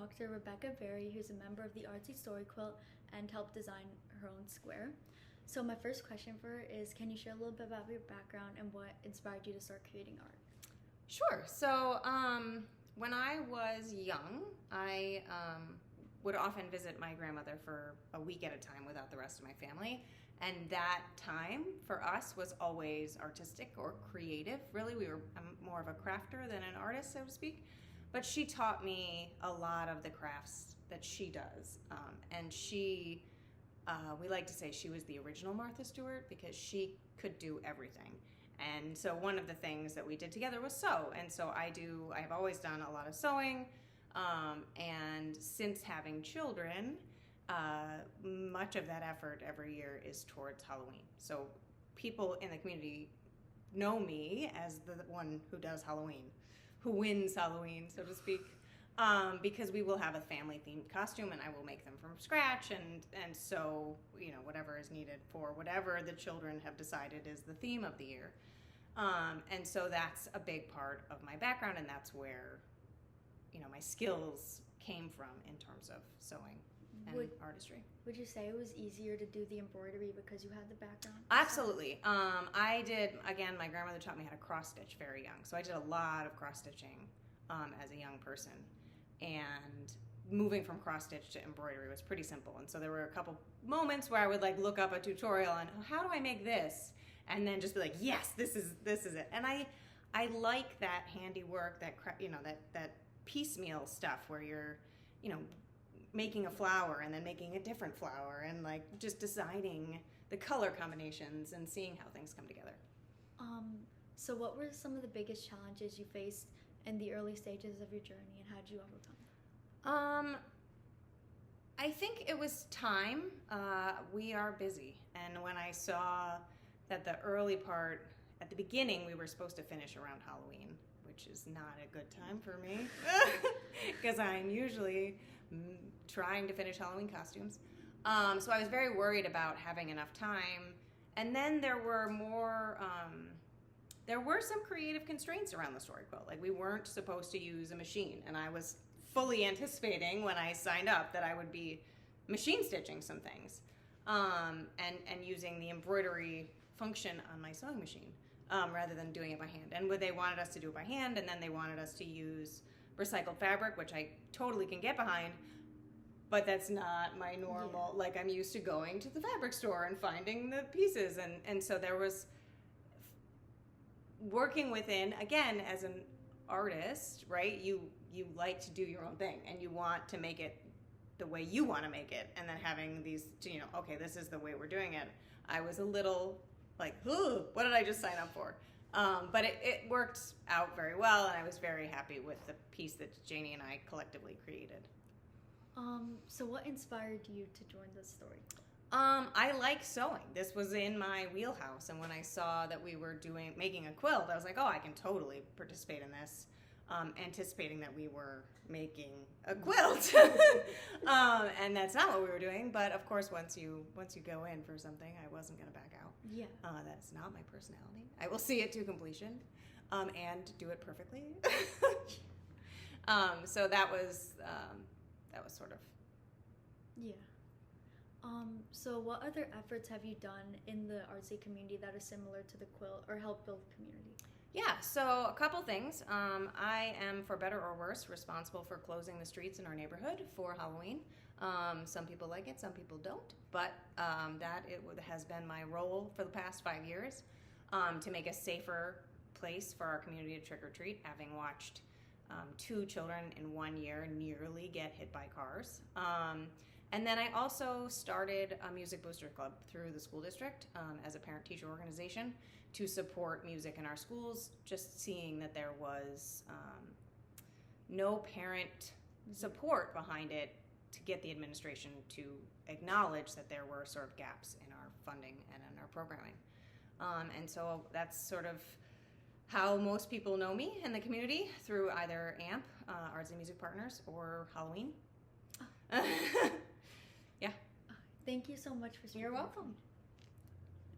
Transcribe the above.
Dr. Rebecca Berry, who's a member of the Artsy Story Quilt and helped design her own square. So my first question for her is, can you share a little bit about your background and what inspired you to start creating art? Sure. So when I was young, I would often visit my grandmother for a week at a time without the rest of my family. And that time for us was always artistic or creative. Really, I'm more of a crafter than an artist, so to speak. But she taught me a lot of the crafts that she does. And we like to say she was the original Martha Stewart because she could do everything. And so one of the things that we did together was sew. And so I've always done a lot of sewing. And since having children, much of that effort every year is towards Halloween. So people in the community know me as the one who does Halloween, who wins Halloween, so to speak, because we will have a family-themed costume, and I will make them from scratch, and so, whatever is needed for whatever the children have decided is the theme of the year. And so that's a big part of my background, and that's where, my skills came from in terms of sewing and artistry. Would you say it was easier to do the embroidery because you had the background? Absolutely. I did, again, my grandmother taught me how to cross stitch very young. So I did a lot of cross stitching as a young person. And moving from cross stitch to embroidery was pretty simple. And so there were a couple moments where I would look up a tutorial on how do I make this? And then just be like, yes, this is it. And I like that handiwork, that piecemeal stuff where you're, making a flower and then making a different flower and just designing the color combinations and seeing how things come together. So what were some of the biggest challenges you faced in the early stages of your journey, and how did you overcome them? I think it was time. We are busy, and when I saw that the early part, at the beginning, we were supposed to finish around Halloween, which is not a good time for me because I'm usually trying to finish Halloween costumes. So I was very worried about having enough time. And then there were some creative constraints around the story quilt. We weren't supposed to use a machine. And I was fully anticipating when I signed up that I would be machine stitching some things and using the embroidery function on my sewing machine rather than doing it by hand. And they wanted us to do it by hand, and then they wanted us to use recycled fabric, which I totally can get behind. But that's not my normal, I'm used to going to the fabric store and finding the pieces. And so there was working within, again, as an artist, right? You like to do your own thing and you want to make it the way you want to make it. And then having these, okay, this is the way we're doing it. I was a little what did I just sign up for? But it worked out very well, and I was very happy with the piece that Janie and I collectively created. So what inspired you to join the story? I like sewing. This was in my wheelhouse, and when I saw that we were making a quilt, I was like, oh, I can totally participate in this, anticipating that we were making a quilt. And that's not what we were doing, but of course, once you go in for something, I wasn't going to back out. Yeah. That's not my personality. I will see it to completion, and do it perfectly. So that was sort of. Yeah. So what other efforts have you done in the artsy community that is similar to the quilt or help build the community? Yeah, so a couple things. I am, for better or worse, responsible for closing the streets in our neighborhood for Halloween. Some people like it, some people don't, but has been my role for the past 5 years, to make a safer place for our community to trick-or-treat, having watched 2 children in 1 year nearly get hit by cars. And then I also started a Music Booster Club through the school district as a parent-teacher organization to support music in our schools, just seeing that there was no parent support behind it to get the administration to acknowledge that there were sort of gaps in our funding and in our programming. And so that's sort of how most people know me in the community, through either AMP, Arts and Music Partners, or Halloween. Yeah. Thank you so much for speaking. You're welcome.